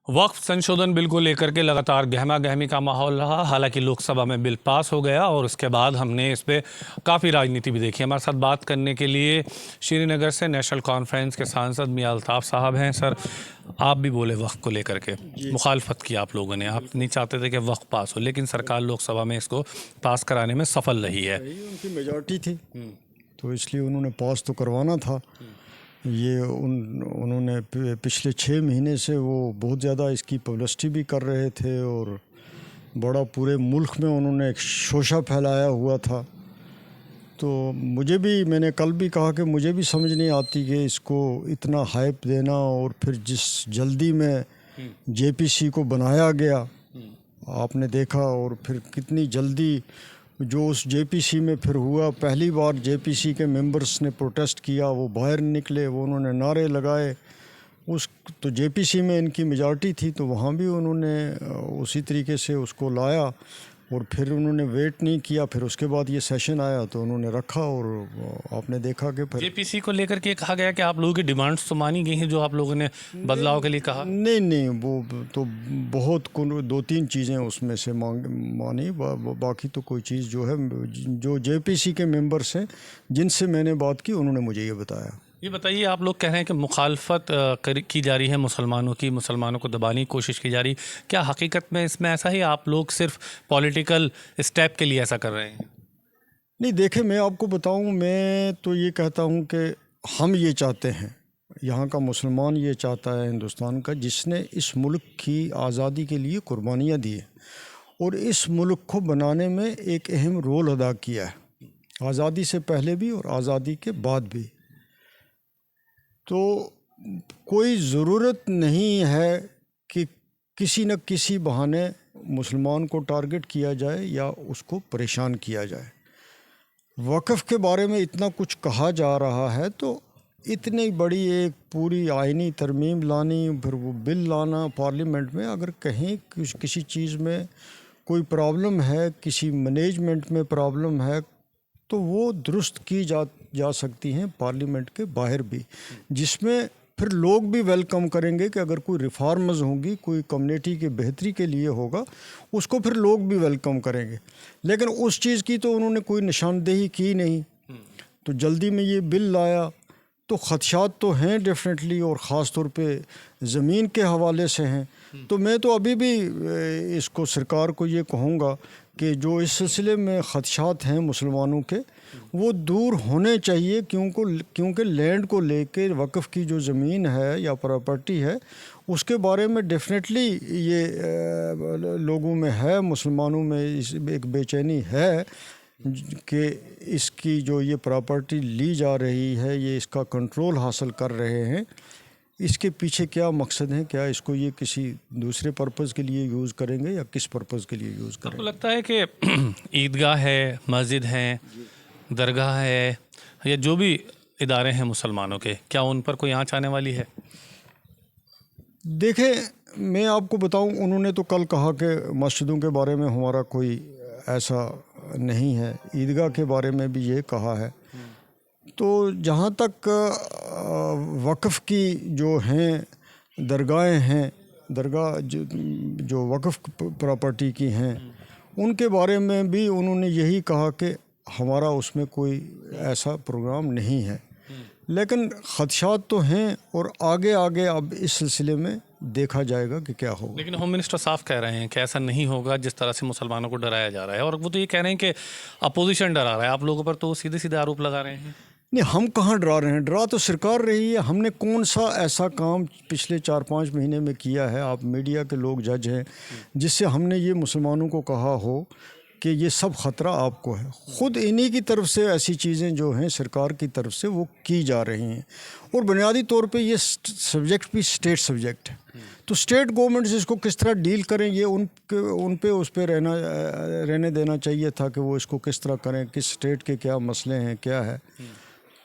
वक्फ संशोधन बिल को लेकर के लगातार गहमा गहमी का माहौल रहा। हालांकि लोकसभा में बिल पास हो गया और उसके बाद हमने इस पे काफ़ी राजनीति भी देखी। हमारे साथ बात करने के लिए श्रीनगर से नेशनल कॉन्फ्रेंस के सांसद मियां अल्ताफ़ साहब हैं। सर, आप भी बोले वक्फ को लेकर के मुखालफत की आप लोगों ने, आप नहीं चाहते थे कि वक्फ पास हो, लेकिन सरकार लोकसभा में इसको पास कराने में सफल रही है। उनकी मेजॉरिटी थी तो इसलिए उन्होंने पास तो करवाना था। ये उन्होंने पिछले 6 महीने से वो बहुत ज़्यादा इसकी पब्लिसिटी भी कर रहे थे और बड़ा पूरे मुल्क में उन्होंने एक शोशा फैलाया हुआ था। तो मैंने कल भी कहा कि मुझे भी समझ नहीं आती कि इसको इतना हाइप देना और फिर जिस जल्दी में जेपीसी को बनाया गया आपने देखा, और फिर कितनी जल्दी जो उस जेपीसी में फिर हुआ। पहली बार जेपीसी के मेंबर्स ने प्रोटेस्ट किया, वो बाहर निकले, वो उन्होंने नारे लगाए। तो जेपीसी में इनकी मेजॉरिटी थी तो वहाँ भी उन्होंने उसी तरीके से उसको लाया और फिर उन्होंने वेट नहीं किया। फिर उसके बाद ये सेशन आया तो उन्होंने रखा और आपने देखा कि फिर जेपीसी को लेकर के कहा गया कि आप लोगों की डिमांड्स तो मानी गई हैं जो आप लोगों ने बदलाव के लिए कहा। नहीं, वो तो बहुत 2-3 चीज़ें उसमें से मानी, बाकी तो कोई चीज़ जो है जो जेपीसी के मेंबर्स हैं जिनसे मैंने बात की उन्होंने मुझे ये बताया। ये बताइए, आप लोग कह रहे हैं कि मुखालफत की जा रही है मुसलमानों को दबाने की कोशिश की जा रही, क्या हकीकत में इसमें ऐसा ही आप लोग सिर्फ पॉलिटिकल स्टेप के लिए ऐसा कर रहे हैं? नहीं, देखें, मैं आपको बताऊं, मैं तो ये कहता हूं कि हम ये चाहते हैं, यहाँ का मुसलमान ये चाहता है, हिंदुस्तान का, जिसने इस मुल्क की आज़ादी के लिए कुर्बानियाँ दी हैं और इस मुल्क को बनाने में एक अहम रोल अदा किया है, आज़ादी से पहले भी और आज़ादी के बाद भी। तो कोई ज़रूरत नहीं है कि किसी न किसी बहाने मुसलमान को टारगेट किया जाए या उसको परेशान किया जाए। वक़्फ़ के बारे में इतना कुछ कहा जा रहा है तो इतनी बड़ी एक पूरी आइनी तरमीम लानी, फिर वो बिल लाना पार्लियामेंट में, अगर कहीं किसी चीज़ में कोई प्रॉब्लम है, किसी मैनेजमेंट में प्रॉब्लम है, तो वो दुरुस्त की जा सकती हैं पार्लियामेंट के बाहर भी, जिसमें फिर लोग भी वेलकम करेंगे कि अगर कोई रिफॉर्म्स होंगी, कोई कम्युनिटी के बेहतरी के लिए होगा, उसको फिर लोग भी वेलकम करेंगे। लेकिन उस चीज़ की तो उन्होंने कोई निशानदेही की नहीं। तो जल्दी में ये बिल लाया तो ख़दशात तो हैं डेफिनेटली, और ख़ास तौर पे ज़मीन के हवाले से हैं। तो मैं तो अभी भी इसको सरकार को ये कहूँगा कि जो इस सिलसिले में ख़दशात हैं मुसलमानों के, वो दूर होने चाहिए, क्योंकि लैंड को लेके वक़्फ़ की जो ज़मीन है या प्रॉपर्टी है उसके बारे में डेफिनेटली ये लोगों में है, मुसलमानों में एक बेचैनी है कि इसकी जो ये प्रॉपर्टी ली जा रही है, ये इसका कंट्रोल हासिल कर रहे हैं। इसके पीछे क्या मकसद है, क्या इसको ये किसी दूसरे पर्पज़ के लिए यूज़ करेंगे या किस पर्पज़ के लिए यूज़ करेंगे? आपको लगता है कि ईदगाह है, मस्जिद है, दरगाह है, या जो भी इदारे हैं मुसलमानों के, क्या उन पर कोई आँच आने वाली है? देखें, मैं आपको बताऊं, उन्होंने तो कल कहा कि मस्जिदों के बारे में हमारा कोई ऐसा नहीं है, ईदगाह के बारे में भी ये कहा है। तो जहाँ तक वक़्फ़ की जो हैं दरगाहें हैं, दरगाह जो वक़्फ़ प्रॉपर्टी की हैं, उनके बारे में भी उन्होंने यही कहा कि हमारा उसमें कोई ऐसा प्रोग्राम नहीं है। लेकिन ख़दशात तो हैं और आगे अब इस सिलसिले में देखा जाएगा कि क्या होगा। लेकिन होम मिनिस्टर साफ कह रहे हैं कि ऐसा नहीं होगा जिस तरह से मुसलमानों को डराया जा रहा है, और वो तो ये कह रहे हैं कि अपोजिशन डरा रहा है आप लोगों पर, तो सीधे आरोप लगा रहे हैं। नहीं, हम कहाँ डरा रहे हैं, डरा तो सरकार रही है। हमने कौन सा ऐसा काम पिछले 4-5 महीने में किया है, आप मीडिया के लोग जज हैं, जिससे हमने ये मुसलमानों को कहा हो कि ये सब ख़तरा आपको है। ख़ुद इन्हीं की तरफ से ऐसी चीज़ें जो हैं सरकार की तरफ से वो की जा रही हैं, और बुनियादी तौर पे ये सब्जेक्ट भी स्टेट सब्जेक्ट है। तो स्टेट गवर्नमेंट्स इसको किस तरह डील करें, ये उन पे उस पे रहने देना चाहिए था कि वो इसको किस तरह करें, किस स्टेट के क्या मसले हैं, क्या है।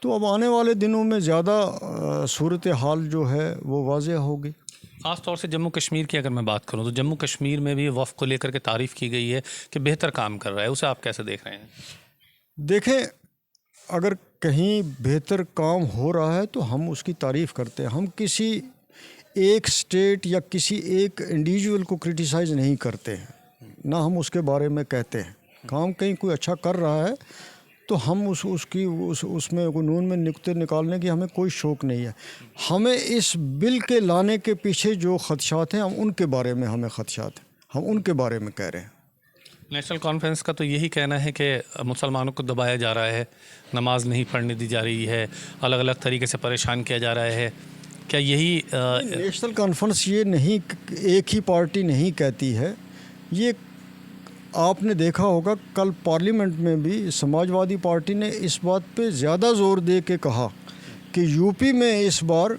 तो अब आने वाले दिनों में ज़्यादा सूरत हाल जो है वो वाज़ेह होगी। ख़ास तौर से जम्मू कश्मीर की अगर मैं बात करूं तो जम्मू कश्मीर में भी वफ़्क़ को लेकर के तारीफ़ की गई है कि बेहतर काम कर रहा है, उसे आप कैसे देख रहे हैं? देखें, अगर कहीं बेहतर काम हो रहा है तो हम उसकी तारीफ़ करते हैं। हम किसी ایک اسٹیٹ یا کسی ایک انڈیویجول کو کرٹیسائز نہیں کرتے ہیں، نہ ہم اس کے بارے میں کہتے ہیں۔ کام کہیں کوئی اچھا کر رہا ہے تو ہم اس میں قانون میں نقطے نکالنے کی ہمیں کوئی شوق نہیں ہے۔ ہمیں اس بل کے لانے کے پیچھے جو خدشات ہیں، ہم ان کے بارے میں ہمیں خدشات ہیں، ہم ان کے بارے میں کہہ رہے ہیں۔ نیشنل کانفرنس کا تو یہی کہنا ہے کہ مسلمانوں کو دبایا جا رہا ہے، نماز نہیں پڑھنے دی جا رہی ہے، الگ الگ طریقے سے پریشان کیا جا رہا ہے، کیا یہی نیشنل کانفرنس یہ نہیں ایک ہی پارٹی نہیں کہتی ہے، یہ آپ نے دیکھا ہوگا کل پارلیمنٹ میں بھی سماج وادی پارٹی نے اس بات پہ زیادہ زور دے کے کہا کہ یو پی میں اس بار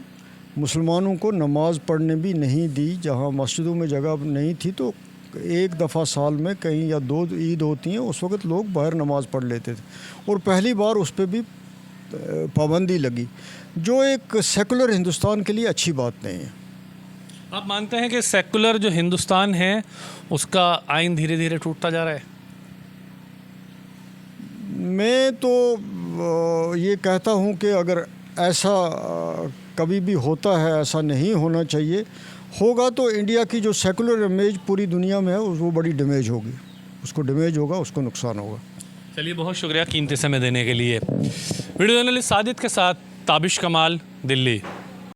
مسلمانوں کو نماز پڑھنے بھی نہیں دی، جہاں مسجدوں میں جگہ نہیں تھی تو ایک دفعہ سال میں کہیں یا 2 عید ہوتی ہیں، اس وقت لوگ باہر نماز پڑھ لیتے تھے، اور پہلی بار اس پہ بھی پابندی لگی، جو ایک سیکولر ہندوستان کے لیے اچھی بات نہیں ہے۔ آپ مانتے ہیں کہ سیکولر جو ہندوستان ہے اس کا آئین دھیرے دھیرے ٹوٹتا جا رہا ہے؟ میں تو یہ کہتا ہوں کہ اگر ایسا کبھی بھی ہوتا ہے، ایسا نہیں ہونا چاہیے، ہوگا تو انڈیا کی جو سیکولر امیج پوری دنیا میں ہے وہ بڑی ڈیمیج ہوگی، اس کو ڈیمیج ہوگا، اس کو نقصان ہوگا۔ چلیے، بہت شکریہ قیمتی سمے دینے کے لیے۔ ویڈیو جرنلسٹ ساجد کے ساتھ تابش کمال، دلی۔